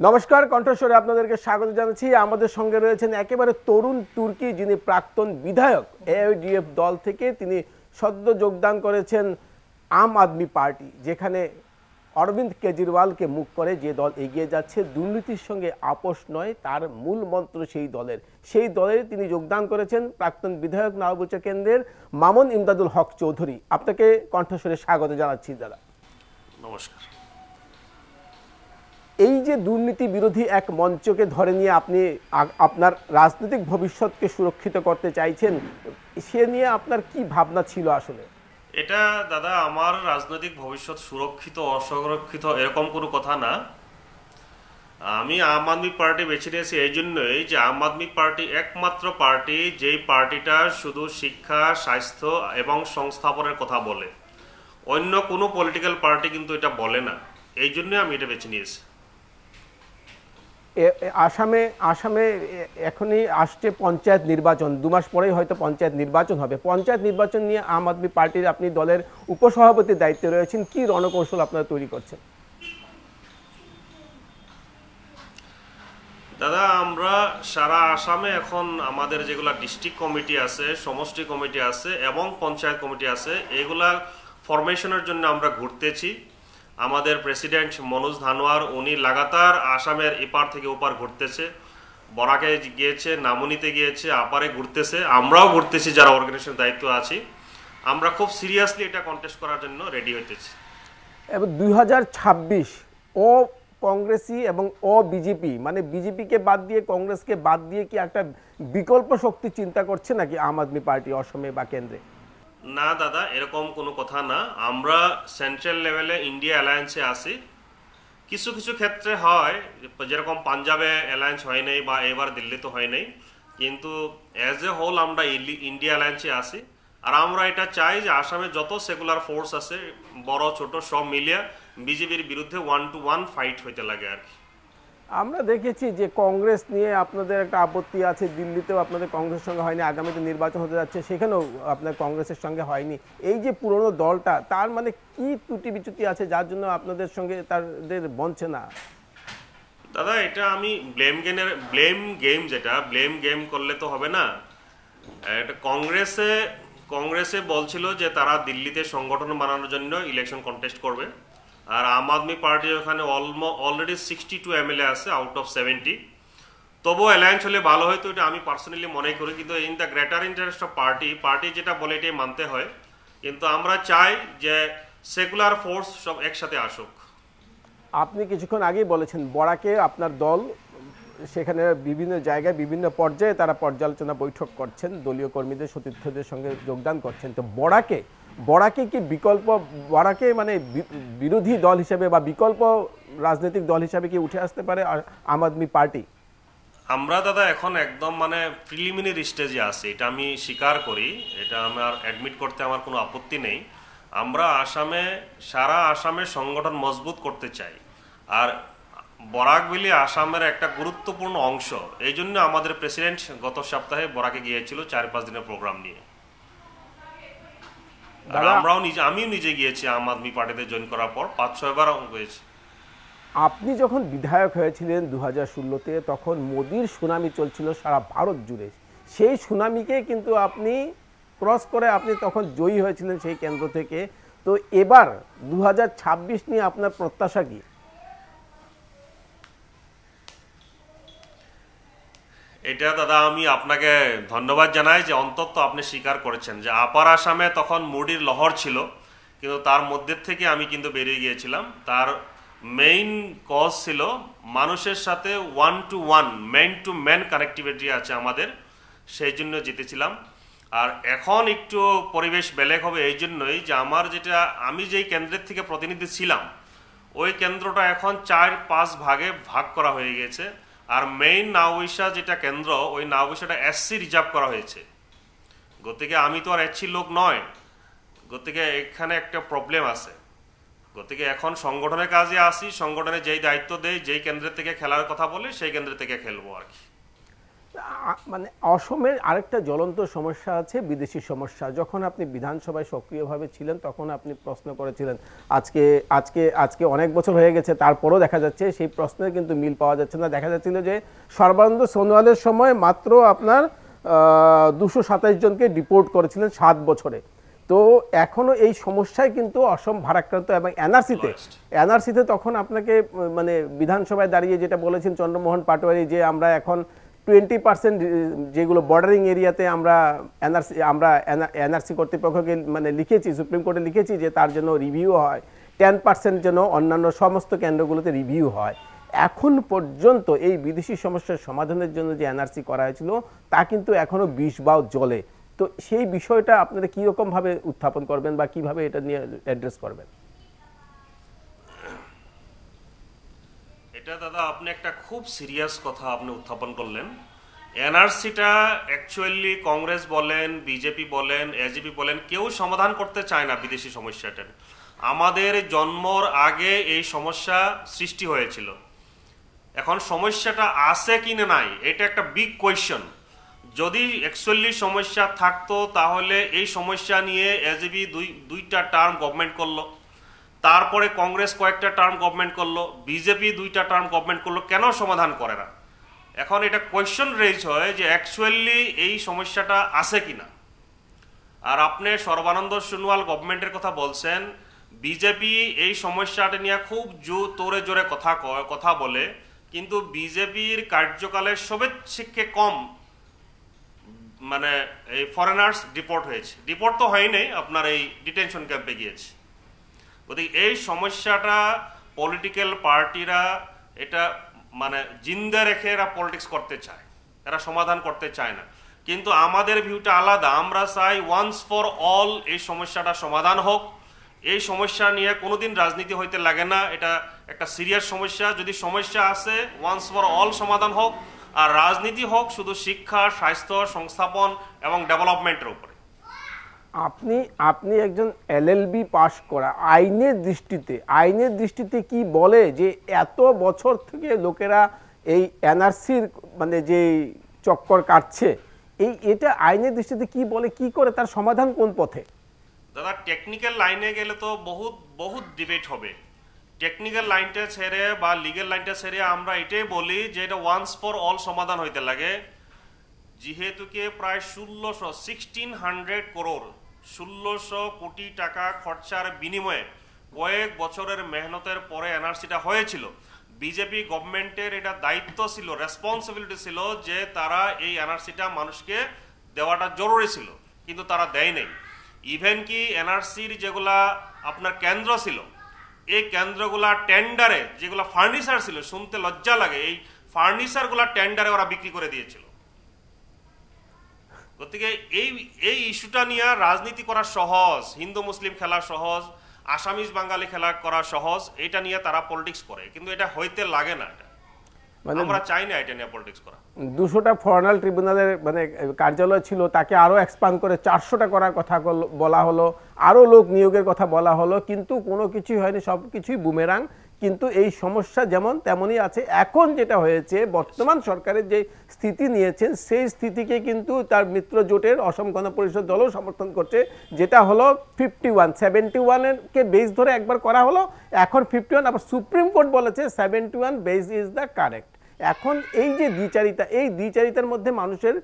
নমস্কার, কণ্ঠস্বরে আপনাদেরকে স্বাগত জানাচ্ছি। আমাদের সঙ্গে রয়েছেন একেবারে তরুণ তুর্কি, যিনি প্রাক্তন বিধায়ক। এআইডিএফ দল থেকে তিনি সদ্য যোগদান করেছেন আম আদমি পার্টি, যেখানে অরবিন্দ কেজরিওয়ালকে মুখ করে যে দল এগিয়ে যাচ্ছে, দুর্নীতির সঙ্গে আপোষ নয় তার মূল মন্ত্র সেই দলের তিনি যোগদান করেছেন প্রাক্তন বিধায়ক নওবুচা কেন্দ্রের মামুন ইমদাদুল হক চৌধুরী। আপনাকে কণ্ঠস্বরে স্বাগত জানাচ্ছি দাদা। নমস্কার। এই যে দুর্নীতি বিরোধী এক মঞ্চকে ধরে নিয়ে আপনি আপনার রাজনৈতিক ভবিষ্যৎকে সুরক্ষিত করতে চাইছেন, সে নিয়ে আপনার কি ভাবনা ছিল আসলে? এটা দাদা, আমার রাজনৈতিক ভবিষ্যৎ সুরক্ষিত অসুরক্ষিত এরকম কোনো কথা না। আমি আম আদমি পার্টি বেছে নিয়েছি এই জন্যই যে আম আদমি পার্টি একমাত্র পার্টি যেই পার্টিটা শুধু শিক্ষা, স্বাস্থ্য এবং সংস্থাপনের কথা বলে। অন্য কোনো পলিটিক্যাল পার্টি কিন্তু এটা বলে না, এই জন্যই আমি এটা বেছে নিয়েছি। আসামে এখনই আসছে পঞ্চায়েত নির্বাচন, 2 মাস পরেই হয়তো পঞ্চায়েত নির্বাচন হবে। পঞ্চায়েত নির্বাচন নিয়ে আম আদমি পার্টির আপনি দলের উপসভাপতির দায়িত্বে রয়েছেন, কি রণকৌশল আপনারা তৈরি করছেন? দাদা, আমরা সারা আসামে এখন আমাদের যেগুলা ডিস্ট্রিক্ট কমিটি আছে, সমষ্টি কমিটি আছে এবং পঞ্চায়েত কমিটি আছে, এগুলা ফরমেশনের জন্য আমরা ঘুরতেছি। আমাদের প্রেসিডেন্ট মনোজ ধানোয়ার উনি লাগাতার আসামের এপার থেকে ওপার ঘুরতেছে, বরাকে গিয়েছে, নামনিতে গিয়েছে, আপারে ঘুরতেছে, আমরাও ঘুরতেছি যারা অর্গানাইজেশন দায়িত্ব আছি। আমরা খুব সিরিয়াসলি এটা কন্টেস্ট করার জন্য রেডি হইতেছি। এবং 2026 ও কংগ্রেসি এবং ও বিজেপি, মানে বিজেপিকে বাদ দিয়ে কংগ্রেসকে বাদ দিয়ে কি একটা বিকল্প শক্তি চিন্তা করছে নাকি আম আদমি পার্টি অসমে বা কেন্দ্রে? না দাদা, এরকম কোনো কথা না। আমরা সেন্ট্রাল লেভেলে ইন্ডিয়া অ্যালায়েন্সে আছি। কিছু কিছু ক্ষেত্রে হয়, যেরকম পাঞ্জাবে অ্যালায়েন্স হয় নাই বা এবার দিল্লিতে হয় নাই, কিন্তু অ্যাজ এ হোল আমরা ইন্ডিয়া অ্যালায়েন্সে আছি। আর আমরা এটা চাই যে আসামে যত সেকুলার ফোর্স আছে, বড় ছোট সব মিলিয়ে বিজেপির বিরুদ্ধে 1-to-1 ফাইট হইতে লাগে আর কি। আমরা দেখেছি যে কংগ্রেস নিয়ে আপনাদের একটা আপত্তি আছে, দিল্লিতেও আপনাদের কংগ্রেসের সঙ্গে হয়নি, আগামীতে নির্বাচন হতে যাচ্ছে সেখানেও আপনার কংগ্রেসের সঙ্গে হয়নি। এই যে পুরনো দলটা, তার মানে কি ত্রুটি বিচ্যুতি আছে যার জন্য আপনাদের সঙ্গে তাদের বনছে না? দাদা, এটা আমি ব্লেম গেম করলে তো হবে না। এটা কংগ্রেসে বলছিল যে তারা দিল্লিতে সংগঠন বানানোর জন্য ইলেকশন কন্টেস্ট করবে, আর আম আদমি পার্টি ওখানে অলরেডি 62 এমএলএ আছে আউট অফ 70। তবুও অ্যালায়েন্স হলে ভালো হয়তো, এটা আমি পার্সোনালি মনে করি। কিন্তু in the greater interest off party যেটা বলে এটাই মানতে হয়। কিন্তু আমরা চাই যে সেকুলার ফোর্স সব একসাথে আসুক। আপনি কিছুক্ষণ আগেই বলেছেন বরাকে আপনার দল সেখানে বিভিন্ন জায়গায় বিভিন্ন পর্যায়ে তারা পর্যালোচনা বৈঠক করছেন, দলীয় কর্মীদের সতীর্থদের সঙ্গে যোগদান করছেন। তো বরাকে কি বিকল্প, বরাকে মানে বিরোধী দল হিসেবে বা বিকল্প রাজনৈতিক দল হিসেবে কি উঠে আসতে পারে আম আদমি পার্টি? আমরা দাদা এখন একদম মানে প্রিলিমিনারি স্টেজে আছি, এটা আমি স্বীকার করি, এটা আমার অ্যাডমিট করতে আমার কোনো আপত্তি নেই। আমরা সারা আসামে সংগঠন মজবুত করতে চাই, আর বরাকভ্যালি আসামের একটা গুরুত্বপূর্ণ অংশ। এই জন্য আমাদের প্রেসিডেন্ট গত সপ্তাহে বরাকে গিয়েছিল 4-5 দিনের প্রোগ্রাম নিয়ে। আর আমিও নিজে গিয়েছি আম আদমি পার্টিতে জয়েন করার পর 5-6 বার হয়েছে। আপনি যখন বিধায়ক হয়েছিলেন 2016-তে, তখন মোদির সুনামি চলছিল সারা ভারত জুড়ে। সেই সুনামিকে কিন্তু আপনি ক্রস করে আপনি তখন জয়ী হয়েছিলেন সেই কেন্দ্র থেকে। তো এবার 2026 নিয়ে আপনার প্রত্যাশা কি? এটা দাদা আমি আপনাকে ধন্যবাদ জানাই যে অন্তত আপনি স্বীকার করেছেন যে আপার আসামে তখন মোদির লহর ছিল, কিন্তু তার মধ্যে থেকে আমি কিন্তু বেরিয়ে গিয়েছিলাম। তার মেইন কজ ছিল মানুষের সাথে 1-to-1 ম্যান কানেক্টিভিটি আছে আমাদের, সেই জন্য জিতেছিলাম। আর এখন একটু পরিবেশ বেলেগ হবে এই জন্যই যে আমি যেই কেন্দ্রের থেকে প্রতিনিধি ছিলাম, ওই কেন্দ্রটা এখন 4-5 ভাগে ভাগ করা হয়ে গেছে। আর মেইন নাওবৈশা যেটা কেন্দ্র, ওই নাওবৈশাটা এসসি রিজার্ভ করা হয়েছে। গতিকে আমি তো আর এসসি লোক নয়, গতিকে এখানে একটা প্রবলেম আছে। গতিকে এখন সংগঠনের কাজে আসি, সংগঠনে যেই দায়িত্ব দেয়, যেই কেন্দ্রের থেকে খেলার কথা বলে সেই কেন্দ্র থেকে খেলবো আর কি। মানে অসমের আরেকটা জ্বলন্ত সমস্যা আছে, বিদেশি সমস্যা। যখন আপনি বিধানসভায় সক্রিয়ভাবে ছিলেন তখন আপনি প্রশ্ন করেছিলেন, আজকে আজকে আজকে অনেক বছর হয়ে গেছে, তারপরও দেখা যাচ্ছে সেই প্রশ্নের কিন্তু মিল পাওয়া যাচ্ছে না। দেখা যাচ্ছিল যে সর্বানন্দ সোনোয়ালের সময় মাত্র আপনার 227 জনকে ডিপোর্ট করেছিলেন 7 বছরে। তো এখনো এই সমস্যায় কিন্তু অসম ভারাক্রান্ত, এবং এনআরসিতে তখন আপনাকে মানে বিধানসভায় দাঁড়িয়ে যেটা বলেছেন চন্দ্রমোহন পাটোয়ারি, যে আমরা এখন 20% যেগুলো বর্ডারিং এরিয়াতে আমরা এনআরসি কর্তৃপক্ষকে মানে লিখেছি, সুপ্রিম কোর্টে লিখেছি যে তার জন্য রিভিউ হয়, 10% যেন অন্যান্য সমস্ত কেন্দ্রগুলোতে রিভিউ হয়। এখন পর্যন্ত এই বিদেশি সমস্যার সমাধানের জন্য যে এনআরসি করা হয়েছিল তা কিন্তু এখনো 20 বাও জ্বলে। তো সেই বিষয়টা আপনারা কীরকম ভাবে উত্থাপন করবেন বা কিভাবে এটা নিয়ে অ্যাড্রেস করবেন? এটা দাদা আপনি একটা খুব সিরিয়াস কথা আপনি উত্থাপন করলেন। এনআরসিটা অ্যাকচুয়ালি কংগ্রেস বলেন, বিজেপি বলেন, এজিপি বলেন, কেউ সমাধান করতে চায় না বিদেশি সমস্যাটা। আমাদের জন্মর আগে এই সমস্যা সৃষ্টি হয়েছিল। এখন সমস্যাটা আছে কি না নাই এটা একটা বিগ কোয়েশ্চন। যদি অ্যাকচুয়ালি সমস্যা থাকতো তাহলে এই সমস্যা নিয়ে এজিপি দুইটা টার্ম গভর্নমেন্ট করলো, তারপরে কংগ্রেস কয়েকটা টার্ম গভর্নমেন্ট করলো, বিজেপি 2টা টার্ম গভর্নমেন্ট করলো, কেন সমাধান করে না? এখন এটা কোয়েশ্চন রেজ হয় যে অ্যাকচুয়ালি এই সমস্যাটা আছে কিনা। আর আপনি সর্বানন্দ সোনোয়াল গভর্নমেন্টের কথা বলছেন, বিজেপি এই সমস্যাটা নিয়ে খুব তোরে জোরে কথা বলে, কিন্তু বিজেপির কার্যকালের সবচেয়ে কম মানে এই ফরেনার্স ডিপোর্ট হয়েছে। ডিপোর্ট তো হয়নি, আপনার এই ডিটেনশন ক্যাম্পে গিয়েছে। গতিকে এই সমস্যাটা পলিটিক্যাল পার্টিরা এটা মানে জিন্দা রেখে এরা পলিটিক্স করতে চায়, এরা সমাধান করতে চায় না। কিন্তু আমাদের ভিউটা আলাদা। আমরা চাই ওয়ান্স ফর অল এই সমস্যাটা সমাধান হোক। এই সমস্যা নিয়ে কোনোদিন রাজনীতি হইতে লাগে না, এটা একটা সিরিয়াস সমস্যা। যদি সমস্যা আছে ওয়ান্স ফর অল সমাধান হোক, আর রাজনীতি হোক শুধু শিক্ষা, স্বাস্থ্য, সংস্থাপন এবং ডেভেলপমেন্টের উপরে। আপনি একজন এলএলবি পাশ করা, আইনের দৃষ্টিতে কি বলে যে এত বছর থেকে লোকেরা এই এনআরসির মানে যে চক্কর কাটছে, এটা আইনের দৃষ্টিতে কি বলে, কি করে, তার সমাধান কোন পথে? দাদা টেকনিক্যাল লাইনে গেলে তো বহুত ডিবেট হবে। টেকনিক্যাল লাইনটা ছেড়ে বা লিগেল লাইনটা ছেড়ে আমরা এটাই বলি যে এটা ওয়ান্স ফর অল সমাধান হইতে লাগে। যেহেতুকে প্রায় 1600 করোড় 1600 কোটি টাকা খরচার বিনিময়ে কয়েক বছরের মেহনতের পরে এনআরসিটা হয়েছিল। বিজেপি গভর্নমেন্টের এটা দায়িত্ব ছিল, রেসপন্সিবিলিটি ছিল যে তারা এই এনআরসিটা মানুষকে দেওয়াটা জরুরি ছিল, কিন্তু তারা দেয় নাই। ইভেন কি এনআরসির যেগুলা আপনার কেন্দ্র ছিল, এই কেন্দ্রগুলা টেন্ডারে যেগুলো ফার্নিচার ছিল, শুনতে লজ্জা লাগে, এই ফার্নিচারগুলা টেন্ডারে ওরা বিক্রি করে দিয়েছিল। গতিকে এই ইস্যুটা নিয়ে রাজনীতি করা সহজ, হিন্দু মুসলিম খেলা সহজ, আসামিজ বাঙালি খেলা করা সহজ, এটা নিয়ে তারা পলিটিক্স করে, কিন্তু এটা হইতে লাগে না। এটা আমরা চাই না এটা নিয়ে পলিটিক্স করা। 200টা ফরেনার ট্রিব্যুনালের মানে কার্যালয় ছিল, তাকে আরো এক্সপান্ড করে 400টা করার কথা বলা হলো, আরো লোক নিয়োগের কথা বলা হলো, কিন্তু কোনো কিছুই হয়নি, সব কিছুই বুমেরাং। কিন্তু এই সমস্যা যেমন তেমনই আছে। এখন যেটা হয়েছে, বর্তমান সরকারের যে স্থিতি নিয়েছেন সেই স্থিতিকে কিন্তু তার মিত্র জোটের অসম গণ পরিষদ দলও সমর্থন করছে, যেটা হলো 71-71-কে বেস ধরে একবার করা হলো, এখন 51। আবার সুপ্রিম কোর্ট বলেছে 71 বেস ইজ দ্য কারেক্ট। এখন এই যে দ্বিচারিতা, এই দ্বিচারিতার মধ্যে মানুষের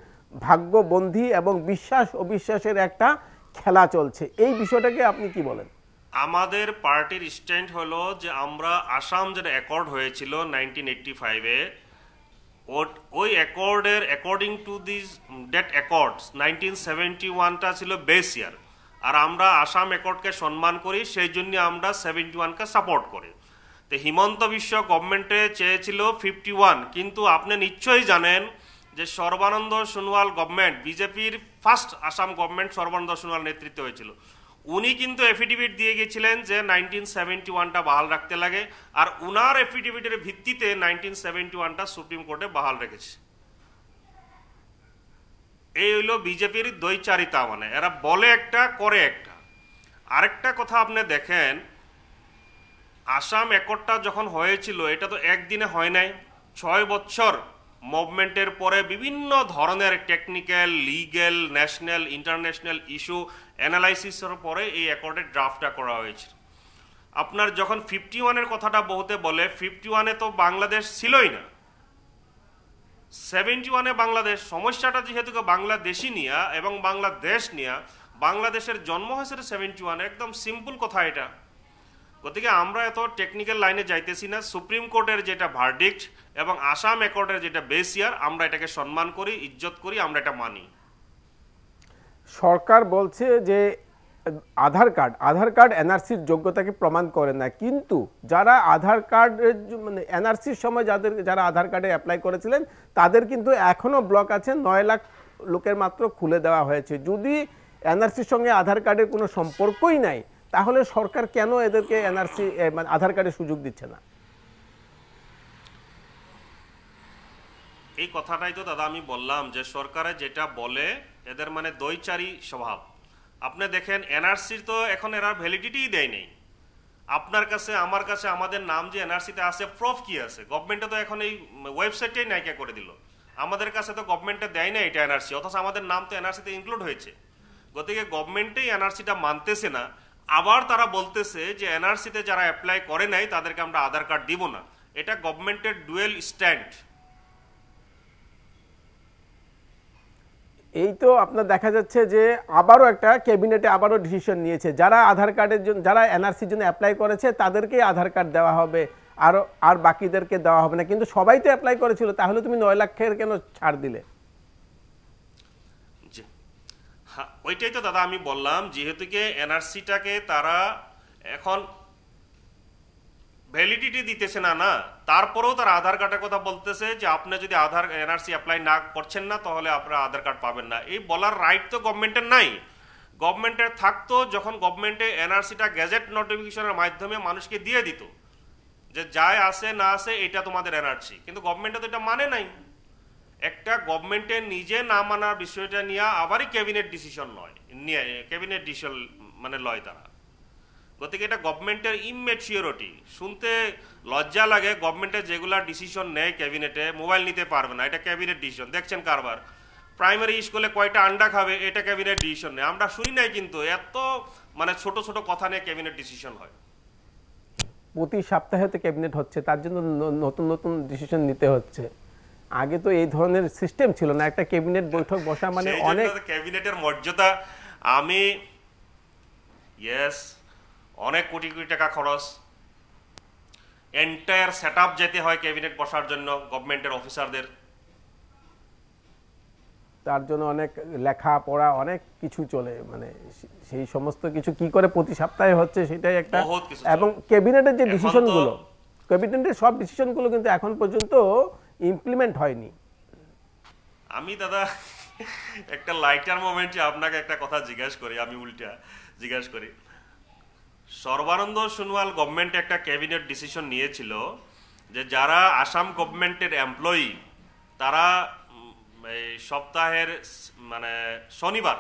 ভাগ্যবন্ধী এবং বিশ্বাস অবিশ্বাসের একটা খেলা চলছে। এই বিষয়টাকে আপনি কি বলেন? আমাদের পার্টির স্ট্যান্ড হলো যে আমরা আসাম যেটা অ্যাকর্ড হয়েছিল 1985-এ, ওই অ্যাকর্ডের according to this date accords 1971টা ছিল বেস ইয়ার, আর আমরা আসাম অ্যাকর্ডকে সম্মান করি, সেই জন্য আমরা 71কে সাপোর্ট করি। তো হিমন্ত বিশ্ব গভর্নমেন্টে চেয়েছিল 51, কিন্তু আপনি নিশ্চয়ই জানেন যে সর্বানন্দ সোনোয়াল গভর্নমেন্ট, বিজেপির ফার্স্ট আসাম গভর্নমেন্ট সর্বানন্দ সোনোয়াল নেতৃত্বে হয়েছিল, উনি কিন্তু এফিডেভিট দিয়ে গেছিলেন যে 1971টা বহাল রাখতে লাগে, আর উনার এফিডেভিটের ভিত্তিতে 1971টা সুপ্রিম কোর্টে বহাল রেখেছে। এই হইল বিজেপির দ্বৈচারিতা, মানে এরা বলে একটা করে একটা। আরেকটা কথা আপনি দেখেন, আসাম অ্যাকর্ডটা যখন হয়েছিল এটা তো একদিনে হয় নাই, 6 বছর মুভমেন্টের পরে বিভিন্ন ধরনের technical, legal, national, international issue অ্যানালাইসিসের পরে এই অ্যাকর্ডের ড্রাফটটা করা হয়েছিল। আপনার যখন 51-এর কথাটা বহুতে বলে, 51-এ তো বাংলাদেশ ছিলই না, 71-এ বাংলাদেশ। সমস্যাটা যেহেতু বাংলাদেশি নিয়া এবং বাংলাদেশ নিয়া, বাংলাদেশের জন্ম হয়েছে 71-এ, একদম সিম্পল কথা এটা। গতিকে আমরা এত টেকনিক্যাল লাইনে যাইতেছি না। সুপ্রিম কোর্টের যেটা ভার্ডিক্ট এবং আসাম অ্যাকর্ডের যেটা বেসিয়ার, আমরা এটাকে সম্মান করি, ইজ্জত করি, আমরা এটা মানি। সরকার বলছে যে আধার কার্ড এনআরসির যোগ্যতাকে প্রমাণ করে না, কিন্তু যারা আধার কার্ডের মানে এনআরসির সময় যারা আধার কার্ডে অ্যাপ্লাই করেছিলেন তাদের কিন্তু এখনো ব্লক আছে, 9 লাখ লোকের মাত্র খুলে দেওয়া হয়েছে। যদি এনআরসির সঙ্গে আধার কার্ডের কোনো সম্পর্কই নাই, তাহলে সরকার কেন এদেরকে এনআরসি মানে আধার কার্ডের সুযোগ দিচ্ছে না? এই কথাটাই তো দাদা আমি বললাম যে সরকারে যেটা বলে এদের মানে দইচারি স্বভাব। আপনি দেখেন এনআরসির তো এখন এরা ভ্যালিডিটিই দেয় নেই। আপনার কাছে, আমার কাছে, আমাদের নাম যে এনআরসিতে আছে, প্রুফ কি আছে? গভর্নমেন্টে তো এখন এই ওয়েবসাইটটাই নাইকা করে দিল। আমাদের কাছে তো গভর্নমেন্টে দেয় না এটা এনআরসি, অথচ আমাদের নাম তো এনআরসিতে ইনক্লুড হয়েছে। গতিকে গভর্নমেন্টেই এনআরসিটা মানতেছে না। আবার তারা বলতেছে যে এনআরসিতে যারা অ্যাপ্লাই করে নাই তাদেরকে আমরা আধার কার্ড দিব না। এটা গভর্নমেন্টের ডুয়েল স্ট্যান্ড। এই তো আপনার দেখা যাচ্ছে যে আবারও একটা ক্যাবিনেটে আবারও ডিসিশন নিয়েছে, যারা আধার কার্ডের জন্য, যারা এনআরসির জন্য অ্যাপ্লাই করেছে তাদেরকেই আধার কার্ড দেওয়া হবে, আর বাকিদেরকে দেওয়া হবে না। কিন্তু সবাই তো অ্যাপ্লাই করেছিল, তাহলে তুমি 9 লাখের কেন ছাড় দিলে? হ্যাঁ, ওইটাই তো দাদা আমি বললাম, যেহেতু কি এনআরসিটাকে তারা এখন ভ্যালিডিটি দিতেছে না, তারপরেও তারা আধার কার্ডের কথা বলতেছে যে আপনি যদি এনআরসি অ্যাপ্লাই না করছেন না তাহলে আপনারা আধার কার্ড পাবেন না। এই বলার রাইট তো গভর্নমেন্টের নাই। গভর্নমেন্টের থাকতো যখন গভর্নমেন্টে এনআরসিটা গ্যাজেট নোটিফিকেশনের মাধ্যমে মানুষকে দিয়ে দিত যে যায় আসে না আসে এটা তোমাদের এনআরসি, কিন্তু গভর্নমেন্টে তো এটা মানে নাই। একটা গভর্নমেন্টের নিজে না মানার বিষয়টা নিয়ে আবারই ক্যাবিনেট ডিসিশন ক্যাবিনেট ডিসিশন মানে লয় তারা। গতিকে এটা গভর্নমেন্টের ইম্যাচিউরিটি। শুনতে লজ্জা লাগে, গভর্নমেন্টের যেগুলা ডিসিশন নেয় ক্যাবিনেটে, মোবাইল নিতে পারবে না, এটা ক্যাবিনেট ডিসিশন। দেখছেন কারবার প্রাইমারি স্কুলে কয়টা আন্ডা খাবে, এটা ক্যাবিনেট ডিসিশন নেয়। আমরা শুনি নাই, কিন্তু এত মানে ছোট ছোট কথা নিয়ে ক্যাবিনেট ডিসিশন হয়। প্রতি সপ্তাহে তো ক্যাবিনেট হচ্ছে, তার জন্য নতুন নতুন ডিসিশন নিতে হচ্ছে। আগে তো এই ধরনের সিস্টেম ছিল না, একটা ক্যাবিনেট বৈঠক বসা মানে অনেক। ক্যাবিনেটের মর্যাদা, আমি অনেক কোটি কোটি টাকা খরচ, এন্টায়ার সেটআপ যেতে হয় ক্যাবিনেট বসার জন্য গভর্নমেন্টের অফিসারদের, তার জন্য অনেক লেখা পড়া অনেক কিছু চলে, মানে সেই সমস্ত কিছু কি করে প্রতি সপ্তাহে হচ্ছে সেটাই একটা। এবং ক্যাবিনেটের যে ডিসিশনগুলো, ক্যাবিনেটের সব ডিসিশনগুলো কিন্তু এখন পর্যন্ত ইমপ্লিমেন্ট হয়নি। আমি দাদা একটা লাইটার মোমেন্টে আপনাকে একটা কথা জিজ্ঞাসা করি, আমি উল্টা জিজ্ঞাসা করি। সর্বানন্দ সোনোয়াল গভর্নমেন্ট একটা ক্যাবিনেট ডিসিশন নিয়েছিল যে যারা আসাম গভর্নমেন্টের এমপ্লয়ি তারা এই সপ্তাহের মানে শনিবার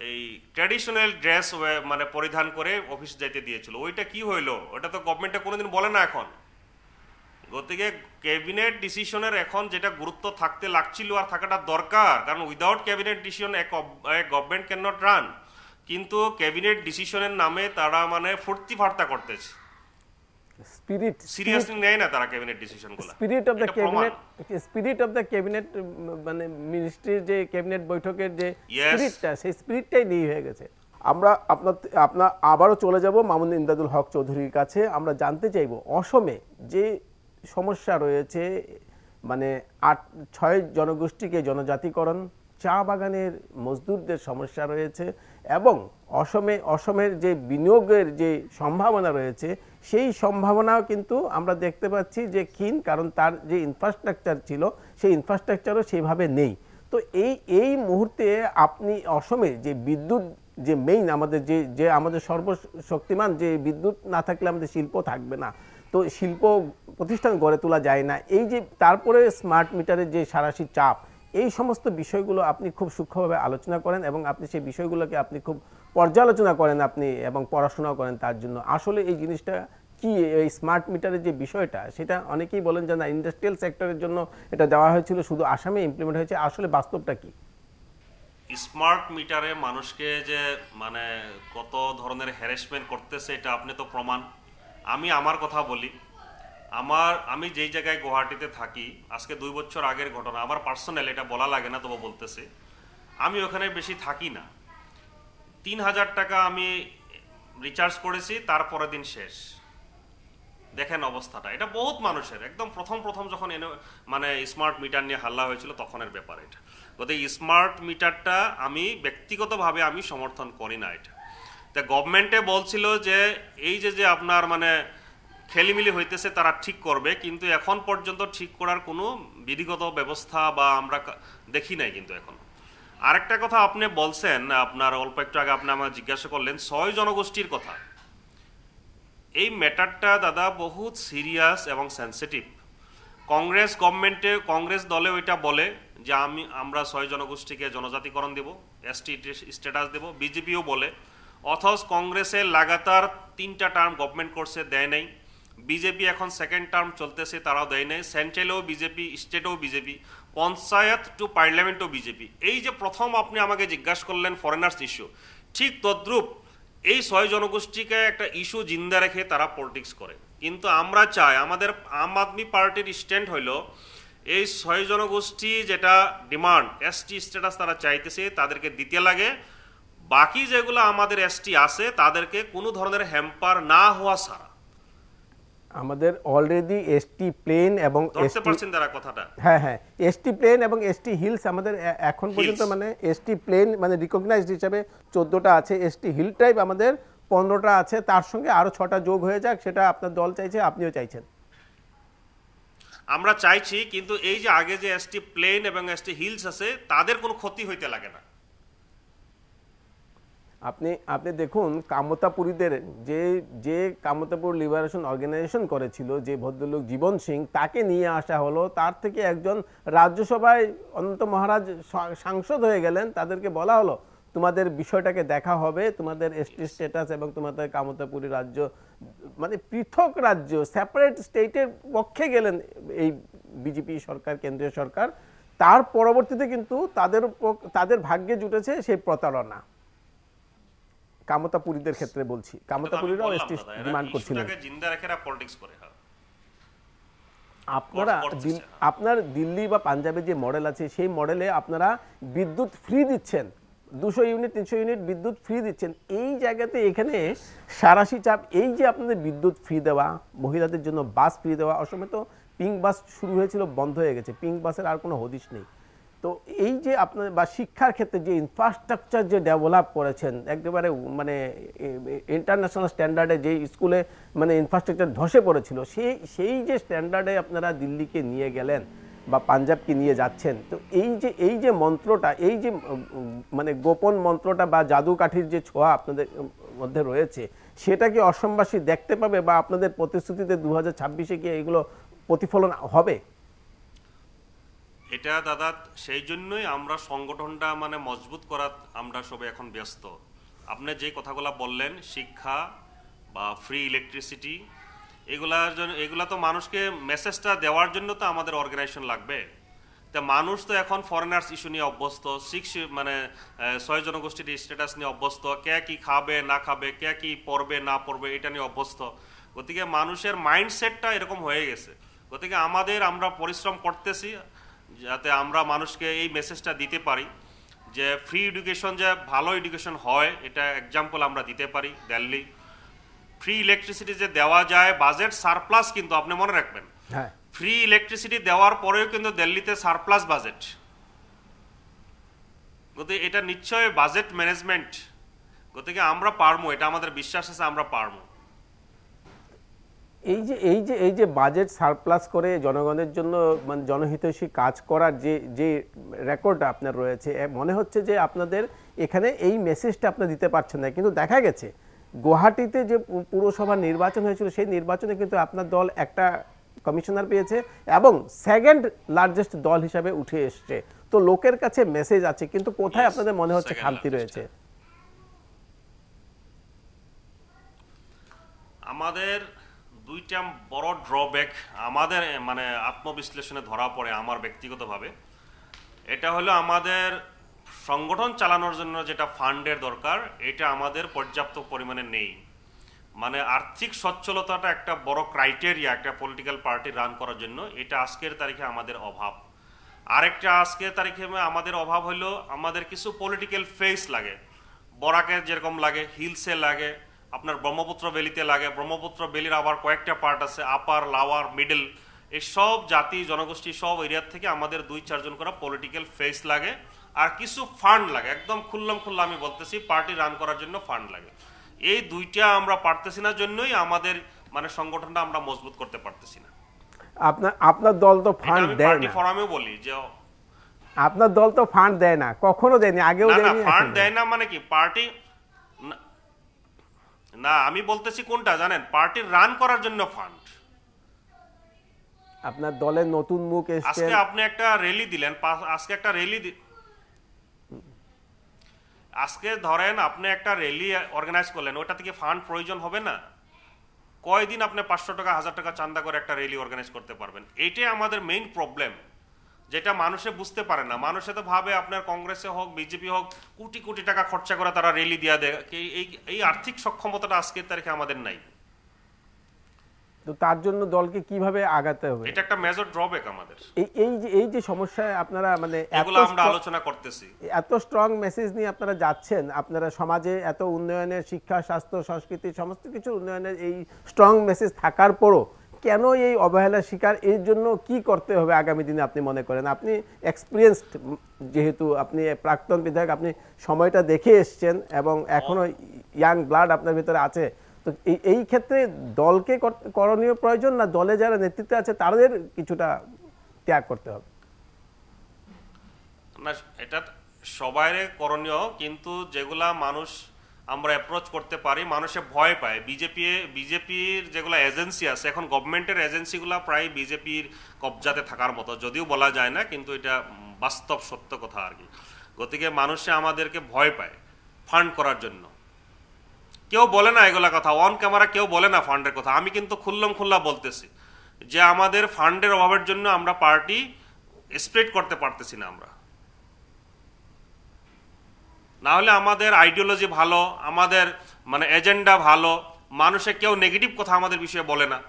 এই ট্র্যাডিশনাল ড্রেস মানে পরিধান করে অফিস যাইতে দিয়েছিল। ওইটা কি হইলো? ওটা তো গভর্নমেন্টে কোনোদিন বলে না এখন। গতিকে ক্যাবিনেট ডিসিশনের এখন যেটা গুরুত্ব থাকতে লাগছিল আর থাকাটা দরকার, কারণ উইদাউট ক্যাবিনেট ডিসিশন এক গভর্নমেন্ট ক্যান নট রান। কিন্তু ক্যাবিনেট ডিসিশনের নামে তারা মানে ফুর্তি ফার্তা করতেছে, স্পিরিট সিরিয়াসলি নেয় না তারা ক্যাবিনেট ডিসিশনগুলো। স্পিরিট অফ দ্য ক্যাবিনেট মানে মিনিস্ট্রির যে ক্যাবিনেট বৈঠকের যে স্পিরিটটা, সেই স্পিরিটটাই নিয়ে হয়ে গেছে। আমরা আপনার আবারও চলে যাব মামুন ইমদাদুল হক চৌধুরীর কাছে। আমরা জানতে চাইব অসমে যে সমস্যা রয়েছে, মানে 6 জনগোষ্ঠীকে জনজাতিকরণ, চা বাগানের মজদুরদের সমস্যা রয়েছে, এবং অসমের যে বিনিয়োগের যে সম্ভাবনা রয়েছে সেই সম্ভাবনাও কিন্তু আমরা দেখতে পাচ্ছি যে ক্ষীণ, কারণ তার যে ইনফ্রাস্ট্রাকচার ছিল সেই ইনফ্রাস্ট্রাকচারও সেইভাবে নেই। তো এই মুহূর্তে আপনি অসমের যে বিদ্যুৎ, যে মেইন আমাদের যে আমাদের সর্বশক্তিমান, যে বিদ্যুৎ না থাকলে আমাদের শিল্প থাকবে না, তো শিল্প প্রতিষ্ঠান গড়ে তোলা যায় না, এই যে তারপরে স্মার্ট মিটারের যে সারাশি চাপ, এই সমস্ত বিষয়গুলো আপনি খুব সূক্ষ্মভাবে আলোচনা করেন এবং আপনি সেই বিষয়গুলোকে আপনি খুব পর্যালোচনা করেন আপনি, এবং পড়াশোনা করেন তার জন্য। আসলে এই জিনিসটা কি এই স্মার্ট মিটারের যে বিষয়টা, সেটা অনেকেই বলেন যে না ইন্ডাস্ট্রিয়াল সেক্টরের জন্য এটা দেওয়া হয়েছিল, শুধু আসামে ইমপ্লিমেন্ট হয়েছে, আসলে বাস্তবটা কি? স্মার্ট মিটারে মানুষকে যে মানে কত ধরনের হ্যারাসমেন্ট করতেছে এটা আপনি তো প্রমাণ। আমি আমার কথা বলি, আমি যেই জায়গায় গুয়াহাটিতে থাকি, আজকে 2 বছর আগের ঘটনা, আমার পার্সোনাল, এটা বলা লাগে না তবু বলতেছি, আমি ওখানে বেশি থাকি না। 3000 টাকা আমি রিচার্জ করেছি, তারপরের দিন শেষ। দেখেন অবস্থাটা, এটা বহুত মানুষের একদম প্রথম যখন মানে স্মার্ট মিটার নিয়ে হাল্লা হয়েছিল তখনের ব্যাপার এটা। গতিকে স্মার্ট মিটারটা আমি ব্যক্তিগতভাবে আমি সমর্থন করি না এটা। তা গভর্নমেন্টে বলছিল যে এই যে আপনার মানে খেলিমিলি হইতেছে তারা ঠিক করবে, কিন্তু এখন পর্যন্ত ঠিক করার কোনো বিধিগত ব্যবস্থা বা আমরা দেখি নাই কিন্তু এখন। আরেকটা কথা আপনি বলছেন, আপনার অল্প একটু আগে আপনি আমাকে জিজ্ঞাসা করলেন 6 জনগোষ্ঠীর কথা। এই ম্যাটারটা দাদা বহুত সিরিয়াস এবং সেন্সিটিভ। কংগ্রেস দলে ওইটা বলে যে আমরা 6 জনগোষ্ঠীকে জনজাতিকরণ দেব, এসটি স্ট্যাটাস দেব, বিজেপিও বলে। অথচ কংগ্রেসের লাগাতার 3টা টার্ম গভর্নমেন্ট করছে, দেয় নাই। বিজেপি এখন সেকেন্ড টার্ম চলতেছে, তারাও দেয় নাই। সেন্ট্রালেও বিজেপি, স্টেটেও বিজেপি, পঞ্চায়েত টু পার্লামেন্টও বিজেপি। এই যে প্রথম আপনি আমাকে জিজ্ঞাসা করলেন ফরেনার্স ইস্যু, ঠিক তদ্রূপ এই 6 জনগোষ্ঠীকে একটা ইস্যু জিন্দা রেখে তারা পলিটিক্স করে। কিন্তু আমরা চাই, আমাদের আম আদমি পার্টির স্ট্যান্ড হইল এই 6 জনগোষ্ঠী যেটা ডিমান্ড, এসটি স্ট্যাটাস তারা চাইতেছে, তাদেরকে দিতে লাগে। বাকি যেগুলো আমাদের এসটি আছে তাদেরকে কোনো ধরনের হ্যাম্পার না হওয়া ছাড়া। আমাদের অলরেডি এসটি প্লেন এবং ধরতে পারছেন তারা কথাটা? হ্যাঁ, এসটি প্লেন এবং এসটি হিলস আমাদের এখন পর্যন্ত মানে এসটি প্লেন মানে রিকগনাইজড হিসাবে 14টা আছে, এসটি হিল ট্রাইব আমাদের 15টা আছে, তার সঙ্গে আরো 6টা যোগ হয়ে যাক, সেটা আপনার দল চাইছে, আপনিও চাইছেন। আমরা চাইছি, কিন্তু এই যে আগে যে এসটি প্লেন এবং এসটি হিলস আছে তাদের কোনো ক্ষতি হইতে লাগে না। আপনি দেখুন কামতাপুরীদের যে কামতাপুর লিবারেশন অর্গানাইজেশন করেছিল যে ভদ্রলোক জীবন সিং, তাকে নিয়ে আসা হলো, তার থেকে একজন রাজ্যসভায় অনন্ত মহারাজ সাংসদ হয়ে গেলেন, তাদেরকে বলা হলো তোমাদের বিষয়টাকে দেখা হবে, তোমাদের এসটি স্ট্যাটাস এবং তোমাদের কামতাপুরী রাজ্য মানে পৃথক রাজ্য, সেপারেট স্টেটের পক্ষে গেলেন এই বিজেপি সরকার, কেন্দ্রীয় সরকার। তার পরবর্তীতে কিন্তু তাদের ভাগ্যে জুটেছে সেই প্রতারণা। কামতাপুরীদের ক্ষেত্রে বলছি, কামতাপুরীরাও এসটি ডিমান্ড করছিলেন। আপনার দিল্লি বা পাঞ্জাবে যে মডেল আছে সেই মডেলে আপনারা বিদ্যুৎ ফ্রি দিচ্ছেন, 200 ইউনিট 300 ইউনিট বিদ্যুৎ ফ্রি দিচ্ছেন। এই জায়গাতে এখানে সারাশি চাপ, এই যে আপনাদের বিদ্যুৎ ফ্রি দেওয়া, মহিলাদের জন্য বাস ফ্রি দেওয়া, অসময় তো পিঙ্ক বাস শুরু হয়েছিল, বন্ধ হয়ে গেছে, পিঙ্ক বাসের আর কোনো হদিশ নেই। তো এই যে আপনার বা শিক্ষার ক্ষেত্রে যে ইনফ্রাস্ট্রাকচার যে ডেভেলপ করেছেন একেবারে মানে ইন্টারন্যাশনাল স্ট্যান্ডার্ডে, যে স্কুলে মানে ইনফ্রাস্ট্রাকচার ধসে পড়েছিল, সেই যে স্ট্যান্ডার্ডে আপনারা দিল্লিকে নিয়ে গেলেন বা পাঞ্জাবকে নিয়ে যাচ্ছেন, তো এই যে মন্ত্রটা, এই যে মানে গোপন মন্ত্রটা বা জাদু কাঠির যে ছোঁয়া আপনাদের মধ্যে রয়েছে, সেটা কি অসমবাসী দেখতে পাবে বা আপনাদের প্রতিশ্রুতিতে 2026-এ কি এগুলো প্রতিফলন হবে? এটা দাদা সেই জন্যই আমরা সংগঠনটা মানে মজবুত করার আমরা সবাই এখন ব্যস্ত। আপনি যে কথাগুলো বললেন, শিক্ষা বা ফ্রি ইলেকট্রিসিটি, এগুলা তো মানুষকে মেসেজটা দেওয়ার জন্য তো আমাদের অর্গানাইজেশন লাগবে। তা মানুষ তো এখন ফরেনার্স ইস্যু নিয়ে অভ্যস্ত, 6 জনগোষ্ঠীর স্ট্যাটাস নিয়ে অভ্যস্ত, কে কি খাবে না খাবে, কে কি পড়বে না পড়বে এটা নিয়ে অভ্যস্ত। গতিকে মানুষের মাইন্ডসেটটা এরকম হয়ে গেছে। গতিকে আমরা পরিশ্রম করতেছি যাতে আমরা মানুষকে এই মেসেজটা দিতে পারি যে ফ্রি এডুকেশন, যে ভালো এডুকেশন হয়, এটা এক্সাম্পল আমরা দিতে পারি। দিল্লি ফ্রি ইলেকট্রিসিটি যে দেওয়া যায়, বাজেট সারপ্লাস, কিন্তু আপনি মনে রাখবেন ফ্রি ইলেকট্রিসিটি দেওয়ার পরেও কিন্তু দিল্লিতে সারপ্লাস বাজেট। গতিকে এটা নিশ্চয় বাজেট ম্যানেজমেন্ট। গতিকে আমরা পারবো, এটা আমাদের বিশ্বাস আছে, আমরা পারবো। এই যে বাজেট সারপ্লাস করে জনগণের জন্য মানে জনহিতৈষী কাজ করার যে রেকর্ডটা আপনার রয়েছে, মনে হচ্ছে যে আপনাদের এখানে এই মেসেজটা আপনি দিতে পারছেন না। কিন্তু দেখা গেছে গুয়াহাটিতে যে পুরসভা নির্বাচন হয়েছিল, সেই নির্বাচনে কিন্তু আপনার দল একটা কমিশনার পেয়েছে এবং সেকেন্ড লার্জেস্ট দল হিসাবে উঠে এসছে। তো লোকের কাছে মেসেজ আছে, কিন্তু কোথায় আপনাদের মনে হচ্ছে খামতি রয়েছে? আমাদের দুইটা বড় ড্রব্যাক আমাদের মানে আত্মবিশ্লেষণে ধরা পড়ে আমার ব্যক্তিগতভাবে। এটা হলো আমাদের সংগঠন চালানোর জন্য যেটা ফান্ডের দরকার, এটা আমাদের পর্যাপ্ত পরিমাণে নেই। মানে আর্থিক সচ্ছলতাটা একটা বড় ক্রাইটেরিয়া একটা পলিটিক্যাল পার্টি রান করার জন্য, এটা আজকের তারিখে আমাদের অভাব। আরেকটা আজকের তারিখে আমাদের অভাব হলো আমাদের কিছু পলিটিক্যাল ফেস লাগে। বরাকে যেরকম লাগে, হিলসে লাগে, আপনার ব্রহ্মপুত্র ভ্যালিতে লাগে। ব্রহ্মপুত্র ভ্যালির আবার কয়েকটা পার্ট আছে, আপার, লাওয়ার, মিডল। এই সব জাতি জনগোষ্ঠী সব এরিয়ার থেকে আমাদের 2-4 জন করে পলিটিক্যাল ফেস লাগে, আর কিছু ফান্ড লাগে। একদম খুল্লাম খুল্লা আমি বলতেছি, পার্টি রান করার জন্য ফান্ড লাগে। এই দুইটা আমরা পারতেছি না জন্যই আমাদের মানে সংগঠনটা আমরা মজবুত করতে পারতেছি না। আপনার দল তো ফান্ড দেয় পার্টি না। ফোরামেও বলি যে আপনার দল তো ফান্ড দেয় না, কখনো দেয়নি, আগেও দেয়নি। ফান্ড দেয় না মানে কি পার্টি না, আমি বলতেছি কোনটা জানেন, পার্টি রান করার জন্য ফান্ড। আপনার দলের নতুন মুখ এসেছে। আজকে আপনি একটা র্যালি দিলেন, আজকে একটা র্যালি আজকে ধরেন আপনি একটা র্যালি অর্গানাইজ করলেন, ওটা থেকে ফান্ড প্রয়োজন হবে না? কয়দিন আপনি 500 টাকা 1000 টাকা চান্দা করে একটা র্যালি অর্গানাইজ করতে পারবেন? এইটাই আমাদের মেইন প্রবলেম, যেটা মানুষে বুঝতে পারে না। মানুষে তো ভাবে আপনার কংগ্রেসে হোক বিজেপি হোক কোটি কোটি টাকা খরচা করে তারা র্যালি দিয়া দেয়। এই আর্থিক সক্ষমতাটা আজকের তারিখে আমাদের নাই। তো তার জন্য দলকে কিভাবে আগাতে হবে, এটা একটা মেজর ড্রব্যাক আমাদের। এই যে সমস্যায় আপনারা মানে এগুলো আমরা আলোচনা করতেছি, এত স্ট্রং মেসেজ নিয়ে আপনারা যাচ্ছেন, আপনারা সমাজে এত উন্নয়নের, শিক্ষা, স্বাস্থ্য, সংস্কৃতি সমস্ত কিছু উন্নয়নের এই স্ট্রং মেসেজ থাকার পরও কেন এই অবহেলার শিকার? এর জন্য কি করতে হবে আগামী দিনে আপনি মনে করেন? আপনি এক্সপিরিয়েন্সড, যেহেতু আপনি প্রাক্তন বিধায়ক, আপনি সময়টা দেখে এসছেন এবং এখনো ইয়াং ব্লাড আপনার ভিতরে আছে। তো এই ক্ষেত্রে দলকে করণীয় প্রয়োজন, না দলে যারা নেতৃত্বে আছে তাদের কিছুটা ত্যাগ করতে হবে? না, এটা সবাইরে করণীয়, কিন্তু যেগুলা মানুষ আমরা অ্যাপ্রোচ করতে পারি, মানুষে ভয় পায়। বিজেপির যেগুলো এজেন্সি আছে, এখন গভর্নমেন্টের এজেন্সিগুলো প্রায় বিজেপির কবজাতে থাকার মতো, যদিও বলা যায় না, কিন্তু এটা বাস্তব সত্য কথা আর কি। গতিকে মানুষে আমাদেরকে ভয় পায় ফান্ড করার জন্য। কেউ বলে না এগুলা কথা, অন ক্যামেরা কেউ বলে না ফান্ডের কথা। আমি কিন্তু খুল্লা বলতেছি যে আমাদের ফান্ডের অভাবের জন্য আমরা পার্টি স্প্রেড করতে পারতেছি না। আমরা না হলে আমাদের আইডিওলজি ভালো, আমাদের মানে এজেন্ডা ভালো, মানুষে কেউ নেগেটিভ কথা আমাদের বিষয়ে বলে না।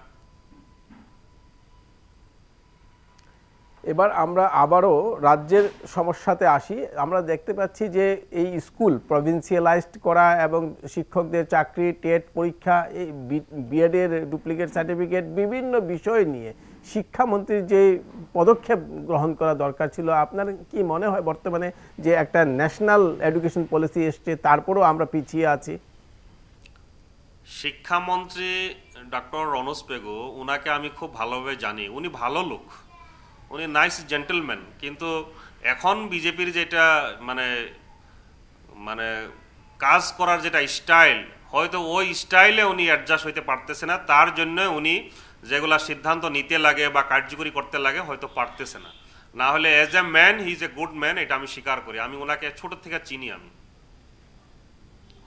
এবার আমরা আবারও রাজ্যের সমস্যাতে আসি। আমরা দেখতে পাচ্ছি যে এই স্কুল প্রভিন্সিয়ালাইজড করা এবং শিক্ষকদের চাকরি, টেট পরীক্ষা, এই বিএডের ডুপ্লিকেট সার্টিফিকেট, বিভিন্ন বিষয় নিয়ে শিক্ষামন্ত্রীর যে পদক্ষেপ গ্রহণ করা দরকার ছিল, আপনার কি মনে হয় বর্তমানে যে একটা ন্যাশনাল এডুকেশন পলিসি এসছে তারপরেও আমরা পিছিয়ে আছি? শিক্ষামন্ত্রী ডক্টর রনোজ পেগু, উনাকে আমি খুব ভালোভাবে জানি। উনি ভালো লোক, উনি নাইস জেন্টলম্যান, কিন্তু এখন বিজেপির যেটা মানে মানে কাজ করার যেটা স্টাইল, হয়তো ওই স্টাইলে উনি অ্যাডজাস্ট হইতে পারতেছে না। তার জন্য উনি যেগুলা সিদ্ধান্ত নিতে লাগে বা কার্যকরী করতে লাগে হয়তো পারতেছে না। না হলে as a man he is a good man, এটা আমি স্বীকার করি। আমি ওনাকে ছোট থেকে চিনি।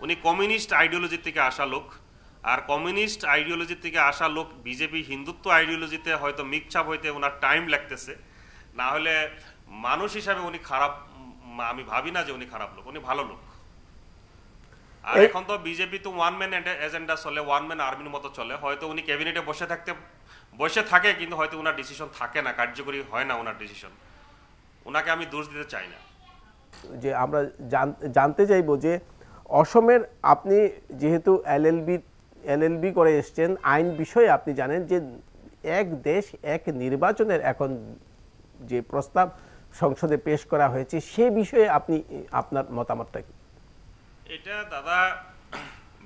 উনি কমিউনিস্ট আইডিওলজি থেকে আসা লোক, আর কমিউনিস্ট আইডিওলজি থেকে আসা লোক বিজেপি হিন্দুত্ব আইডিওলজিতে হয়তো মিক্সআপ হইতে ওনার টাইম লাগতেছে। না হলে মানুষ হিসাবে উনি খারাপ, আমি ভাবি না যে উনি খারাপ লোক, উনি ভালো লোক। আর এখন তো বিজেপি তো ওয়ান ম্যান এজেন্ডা চলে, ওয়ান ম্যান আর্মির মতো চলে। হয়তো উনি ক্যাবিনেটে বসে থাকে, কিন্তু হয়তো ওনার ডিসিশন থাকে না, কার্যকরী হয় না ওনার ডিসিশন। ওনাকে আমি দোষ দিতে চাই না। যে আমরা জানতে চাইবো যে অসমের, আপনি যেহেতু এলএলবি করে এসছেন, আইন বিষয়ে আপনি জানেন যে এক দেশ এক নির্বাচনের এখন যে প্রস্তাব সংসদে পেশ করা হয়েছে, সে বিষয়ে আপনি আপনার মতামতটা কি? এটা দাদা,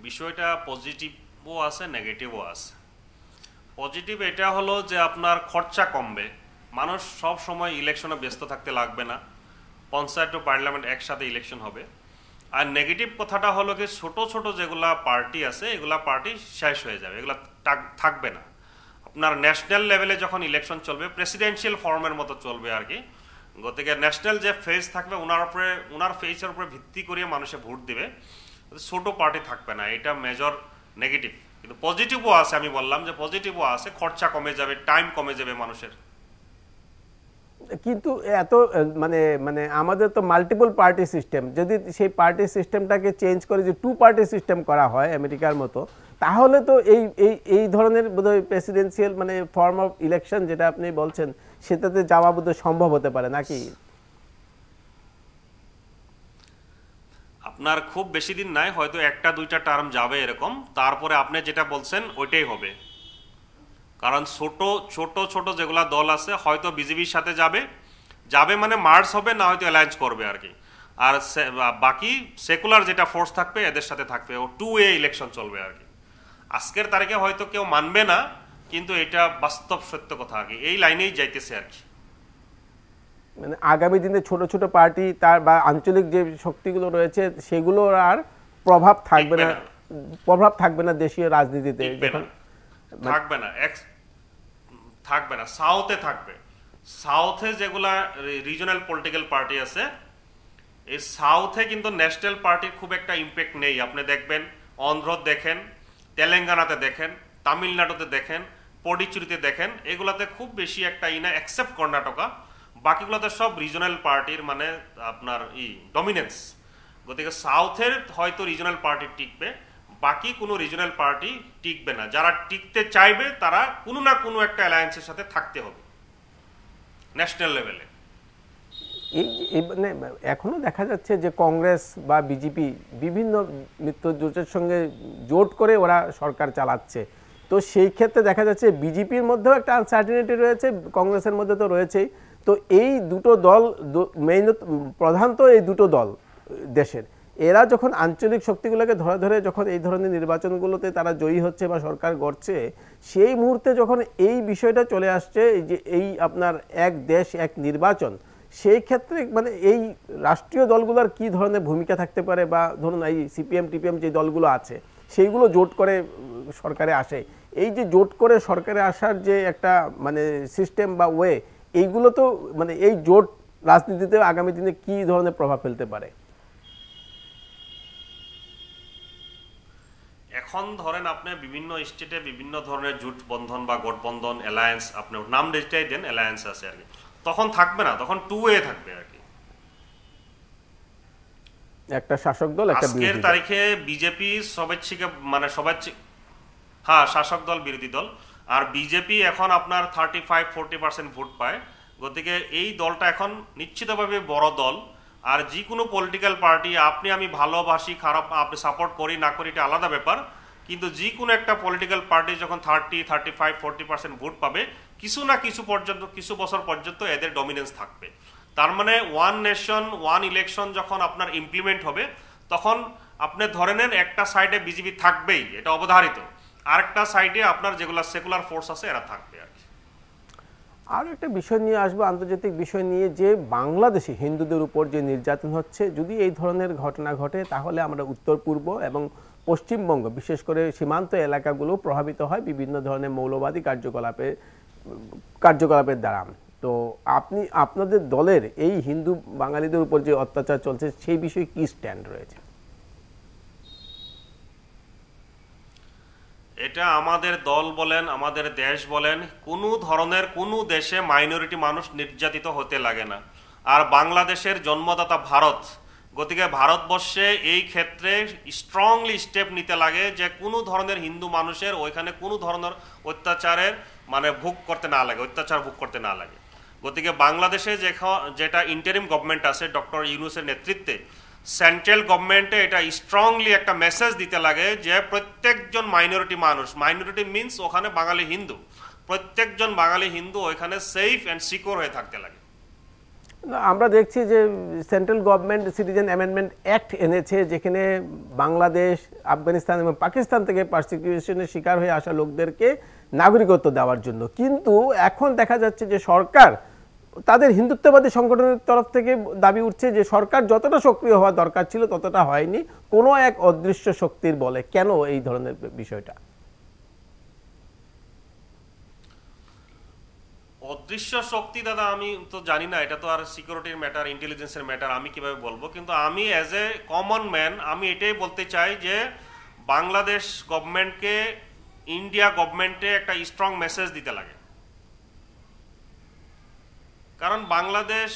বিষয়টা পজিটিভও আছে নেগেটিভও আছে। পজিটিভ এটা হলো যে আপনার খরচা কমবে, মানুষ সব সময় ইলেকশনে ব্যস্ত থাকতে লাগবে না, পঞ্চায়েত ও পার্লামেন্ট একসাথে ইলেকশন হবে। আর নেগেটিভ কথাটা হলো কি, ছোট ছোট যেগুলা পার্টি আছে এগুলা পার্টি শেষ হয়ে যাবে, এগুলা থাকবে না। আপনার ন্যাশনাল লেভেলে যখন ইলেকশন চলবে, প্রেসিডেন্সিয়াল ফর্মের মতো চলবে আর কি। গতিকে ন্যাশনাল যে ফেজ থাকবে ওনার ফেজের উপরে ভিত্তি করে মানুষে ভোট দিবে, ছোট পার্টি থাকবে না। এটা মেজর নেগেটিভ। কিন্তু পজিটিভও আছে, আমি বললাম যে পজিটিভও আছে, খরচা কমে যাবে, টাইম কমে যাবে মানুষের। কিন্তু এত মানে মানে আমাদের তো মাল্টিপল পার্টি সিস্টেম, যদি সেই পার্টি সিস্টেমটাকে চেঞ্জ করে যে টু পার্টি সিস্টেম করা হয় আমেরিকার মতো, তাহলে তো এই এই এই ধরনের বোধহয় প্রেসিডেন্সিয়াল মানে ফর্ম অফ ইলেকশন যেটা আপনি বলছেন সেটাতে যাওয়া বোধহয় সম্ভব হতে পারে নাকি? আপনার খুব বেশি দিন নাই, হয়তো একটা দুইটা টার্ম যাবে এরকম, তারপরে আপনি যেটা বলছেন ওইটাই হবে। কারণ ছোট ছোট ছোট যেগুলা দল আছে হয়তো বিজেপির সাথে যাবে, যাবে মানে মার্চ হবে, না হয়তো অ্যালায়েন্স করবে আর কি। আর বাকি সেকুলার যেটা ফোর্স থাকবে এদের সাথে থাকবে, ও টু ওয়ে ইলেকশন চলবে আর কি। আজকের তারিখে হয়তো কেউ মানবে না, কিন্তু এটা বাস্তব সত্য কথা আর কি, এই লাইনেই যাইতেছে আর কি। মানে আগামী দিনে ছোট ছোট পার্টি তার বা আঞ্চলিক যে শক্তিগুলো রয়েছে সেগুলোর আর প্রভাব থাকবে না, প্রভাব থাকবে না দেশীয় রাজনীতিতে, থাকবে না, থাকবে না। সাউথে থাকবে, সাউথে যেগুলা রিজনাল পলিটিক্যাল পার্টি আছে, এই সাউথে কিন্তু ন্যাশনাল পার্টির খুব একটা ইম্প্যাক্ট নেই। আপনি দেখবেন অন্ধ্র দেখেন, তেলেঙ্গানাতে দেখেন, তামিলনাড়ুতে দেখেন, পডিচুরিতে দেখেন, এগুলাতে খুব বেশি একটা না, এক্সেপ্ট কর্ণাটকা, বাকিগুলোতে সব রিজনাল পার্টির মানে আপনার ডমিনেন্স। গতিকে সাউথের হয়তো রিজনাল পার্টি টিকবে, বাকি কোনো রিজনাল পার্টি টিকবে না। যারা টিকতে চাইবে তারা কোনো না কোনো একটা অ্যালায়েন্সের সাথে থাকতে হবে ন্যাশনাল লেভেলে। মানে এখনো দেখা যাচ্ছে যে কংগ্রেস বা বিজেপি বিভিন্ন মিত্র জোটের সঙ্গে জোট করে ওরা সরকার চালাচ্ছে, তো সেই ক্ষেত্রে দেখা যাচ্ছে বিজেপির মধ্যেও একটা আনসার্টিনিটি রয়েছে, কংগ্রেসের মধ্যে তো রয়েছেই। তো এই দুটো দল মেইন প্রধান তো এই দুটো দল দেশের, এরা যখন আঞ্চলিক শক্তিগুলোকে ধরে ধরে যখন এই ধরনের নির্বাচনগুলোতে তারা জয়ী হচ্ছে বা সরকার গড়ছে, সেই মুহূর্তে যখন এই বিষয়টা চলে আসছে যে এই আপনার এক দেশ এক নির্বাচন, সেই ক্ষেত্রে মানে এই রাষ্ট্রীয় দলগুলোর কি ধরনের ভূমিকা থাকতে পারে, বা ধরুন এই সিপিএম টিপিএম যে দলগুলো আছে সেইগুলো জোট করে সরকারে আসে, এই যে জোট করে সরকারে আসার যে একটা মানে সিস্টেম বা ওয়ে, এইগুলো তো মানে এই জোট রাজনীতিতে আগামী দিনে কি ধরনের প্রভাব ফেলতে পারে? এখন ধরেন আপনি বিভিন্ন স্টেটে বিভিন্ন ধরনের জোট বন্ধন বা গঠবন্ধন অ্যালায়েন্স, আপনি নাম যেটাই দেন অ্যালায়েন্স আছে আর কি, তখন থাকবে না, তখন টু ওয়ে থাকবে আর কি। একটা শাসক দল একটা আজকের তারিখে বিজেপি মানে হ্যাঁ শাসক দল বিরোধী দল, আর বিজেপি এখন আপনার 35-40% ভোট পায়। গতিকে এই দলটা এখন নিশ্চিতভাবে বড় দল। আর যে কোনো পলিটিক্যাল পার্টি, আপনি আমি ভালোবাসি খারাপ আপনি সাপোর্ট করি না করি এটা আলাদা ব্যাপার, কিন্তু যে কোনো একটা পলিটিক্যাল পার্টি যখন 30-35-40% ভোট পাবে, কিছু না কিছু পর্যন্ত, কিছু বছর পর্যন্ত এদের ডমিনেন্স থাকবে। তার মানে ওয়ান নেশন ওয়ান ইলেকশন যখন আপনার ইমপ্লিমেন্ট হবে, তখন আপনি ধরে নেন একটা সাইডে বিজেপি থাকবেই, এটা অবধারিত, আরেকটা সাইডে আপনার যেগুলো সেকুলার ফোর্স আছে এরা থাকবে আর কি। আর একটা বিষয় নিয়ে আসবো, আন্তর্জাতিক বিষয় নিয়ে, যে বাংলাদেশে হিন্দুদের উপর যে নির্যাতন হচ্ছে, যদি এই ধরনের ঘটনা ঘটে তাহলে আমরা উত্তর পূর্ব এবং পশ্চিমবঙ্গ বিশেষ করে সীমান্ত এলাকাগুলো প্রভাবিত হয় বিভিন্ন ধরনের মৌলবাদী কার্যকলাপের দ্বারা। তো আপনি আপনাদের দলের এই হিন্দু বাঙালিদের উপর যে অত্যাচার চলছে সেই বিষয়ে কি স্ট্যান্ড রয়েছে? এটা আমাদের দল বলেন, আমাদের দেশ বলেন, কোনো ধরনের কোনো দেশে মাইনরিটি মানুষ নির্যাতিত হতে লাগে না। আর বাংলাদেশের জন্মদাতা ভারত, গতিকে ভারতবর্ষে এই ক্ষেত্রে স্ট্রংলি স্টেপ নিতে লাগে যে কোনো ধরনের হিন্দু মানুষের ওইখানে কোনো ধরনের অত্যাচারের মানে ভোগ করতে না লাগে, অত্যাচার ভোগ করতে না লাগে। গতিকে বাংলাদেশে যেটা ইন্টারিম গভর্নমেন্ট আছে ডক্টর ইউনূসের নেতৃত্বে, সেন্ট্রাল গভর্নমেন্টে এটা স্ট্রংলি একটা মেসেজ দিতে লাগে যে প্রত্যেকজন মাইনরিটি মানুষ, মাইনরিটি মিনস ওখানে বাঙালি হিন্দু, প্রত্যেকজন বাঙালি হিন্দু ওইখানে সেফ অ্যান্ড সিকিউর হয়ে থাকতে লাগে। আমরা দেখছি যে central government citizen amendment act এনেছে, যেখানে বাংলাদেশ, আফগানিস্তান এবং পাকিস্তান থেকে পারসিকিউশনের শিকার হয়ে আসা লোকদেরকে নাগরিকত্ব দেওয়ার জন্য। কিন্তু এখন দেখা যাচ্ছে যে সরকার, তাদের হিন্দুত্ববাদী সংগঠনের তরফ থেকে দাবি উঠছে যে সরকার যতটা সক্রিয় হওয়া দরকার ছিল ততটা হয়নি, কোনো এক অদৃশ্য শক্তির বলে। কেন এই ধরনের বিষয়টা? অদৃশ্য শক্তি দাদা আমি তো জানি না, এটা তো আর সিকিউরিটির ম্যাটার, ইন্টেলিজেন্সের ম্যাটার, আমি কিভাবে বলবো। কিন্তু আমি অ্যাজ এ কমন ম্যান আমি এটাই বলতে চাই যে বাংলাদেশ গভর্নমেন্টকে ইন্ডিয়া গভর্নমেন্টে একটা স্ট্রং মেসেজ দিতে লাগে। কারণ বাংলাদেশ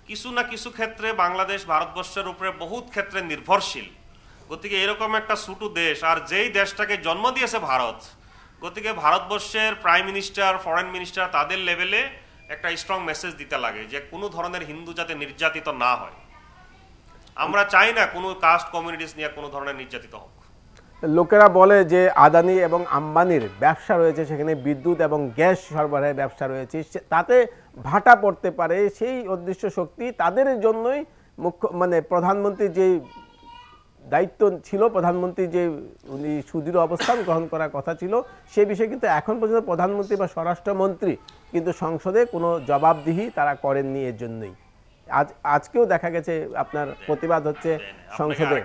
কিছু না কিছু ক্ষেত্রে বাংলাদেশ ভারতবর্ষের উপরে বহুত ক্ষেত্রে নির্ভরশীল। গতিকে এরকম একটা ছোটো দেশ, আর যেই দেশটাকে জন্ম দিয়েছে ভারত, গতিকে ভারতবর্ষের প্রাইম মিনিস্টার, ফরেন মিনিস্টার তাদের লেভেলে একটা স্ট্রং মেসেজ দিতে লাগে যে কোনো ধরনের হিন্দু যাতে নির্যাতিত না হয়। আমরা চাই না কোনো কাস্ট কমিউনিটিস নিয়ে কোনো ধরনের নির্যাতিত হোক। লোকেরা বলে যে আদানি এবং আম্বানির ব্যবসা রয়েছে, সেখানে বিদ্যুৎ এবং গ্যাস সরবরাহের ব্যবসা রয়েছে, তাতে ভাটা পড়তে পারে। সেই অদৃশ্য শক্তি তাদের জন্যই মানে প্রধানমন্ত্রী যে দায়িত্ব ছিল, প্রধানমন্ত্রী যে উনি সুদৃঢ় অবস্থান গ্রহণ করার কথা ছিল, সে বিষয়ে কিন্তু এখন পর্যন্ত প্রধানমন্ত্রী বা স্বরাষ্ট্রমন্ত্রী কিন্তু সংসদে কোনো জবাবদিহি তারা করেননি। এর জন্যই আজকেও দেখা গেছে আপনার প্রতিবাদ হচ্ছে সংসদে।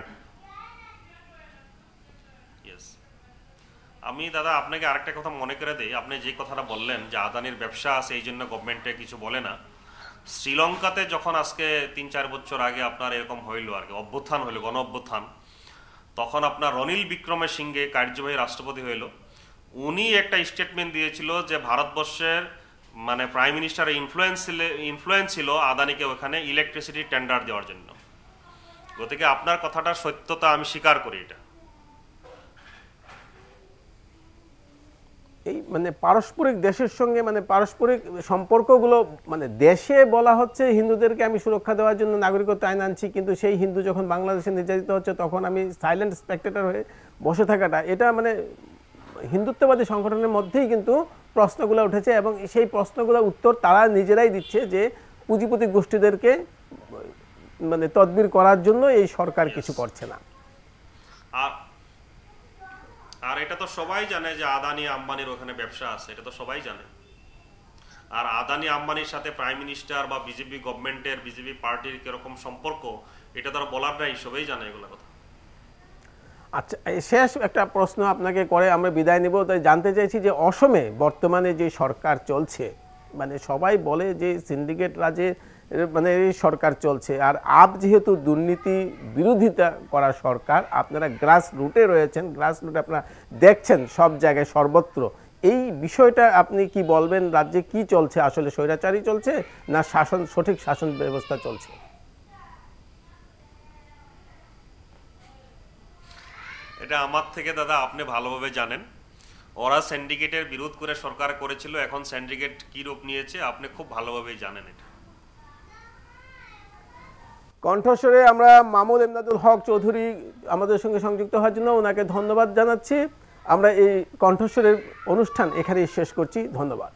আমি দাদা আপনাকে আরেকটা কথা মনে করে দিই, আপনি যে কথাটা বললেন যে আদানির ব্যবসা আছে এই জন্য গভর্নমেন্টে কিছু বলে না। শ্রীলঙ্কাতে যখন আজকে ৩-৪ বছর আগে আপনার এরকম হইল আর কি, অভ্যুত্থান হইল, গণ অভ্যুত্থান, তখন আপনার রনিল বিক্রমসিঙ্ঘে কার্যবাহী রাষ্ট্রপতি হইল। উনি একটা স্টেটমেন্ট দিয়েছিল যে ভারতবর্ষের মানে প্রাইম মিনিস্টারের ইনফ্লুয়েন্স ছিল আদানিকে ওখানে ইলেকট্রিসিটি টেন্ডার দেওয়ার জন্য। গতিকে আপনার কথাটার সত্যতা আমি স্বীকার করি। এটা এই মানে পারস্পরিক দেশের সঙ্গে মানে পারস্পরিক সম্পর্কগুলো মানে দেশে বলা হচ্ছে হিন্দুদেরকে আমি সুরক্ষা দেওয়ার জন্য নাগরিকত্ব আইন আনছি, কিন্তু সেই হিন্দু যখন বাংলাদেশে নির্যাতিত হচ্ছে তখন আমি সাইলেন্ট স্পেক্টেটর হয়ে বসে থাকাটা, এটা মানে হিন্দুত্ববাদী সংগঠনের মধ্যেই কিন্তু প্রশ্নগুলো উঠেছে এবং সেই প্রশ্নগুলোর উত্তর তারা নিজেরাই দিচ্ছে যে পুঁজিপতি গোষ্ঠীদেরকে মানে তদবির করার জন্য এই সরকার কিছু করছে না। আর এটা তো সবাই জানে যে আদানি আম্বানির ওখানে ব্যবসা আছে, এটা তো সবাই জানে। আর আদানি আম্বানির সাথে প্রাইম মিনিস্টার বা বিজেপি গভর্নমেন্টের, বিজেপি পার্টির কিরকম সম্পর্ক, এটা তারা বলার নাই, সবাই জানে এগুলো কথা। আচ্ছা, শেষ একটা প্রশ্ন আপনাকে করে আমরা বিদায় নিব। তাই জানতে চাইছি যে অসমে বর্তমানে যে সরকার চলছে, মানে সবাই বলে যে সিন্ডিকেট রাজে মানে এই সরকার চলছে, আর আপ যেহেতু দুর্নীতি বিরোধিতা করা সরকার, আপনারা গ্রাস রুটে রয়েছেন, গ্রাস রুটে আপনারা দেখছেন সব জায়গায় সর্বত্র, এই বিষয়টা আপনি কি বলবেন? রাজ্যে কি চলছে আসলে? স্বৈরাচারী চলছে না শাসন, সঠিক শাসন ব্যবস্থা চলছে? এটা আমার থেকে দাদা আপনি ভালোভাবে জানেন। ওরা সিন্ডিকেটের বিরোধ করে সরকার করেছিল, এখন সিন্ডিকেট কি রূপ নিয়েছে আপনি খুব ভালোভাবেই জানেন। এটা কণ্ঠস্বরে আমরা মামুল এমদাদুল হক চৌধুরী আমাদের সঙ্গে সংযুক্ত হওয়ার জন্য ওনাকে ধন্যবাদ জানাচ্ছি। আমরা এই কণ্ঠস্বরের অনুষ্ঠান এখানেই শেষ করছি। ধন্যবাদ।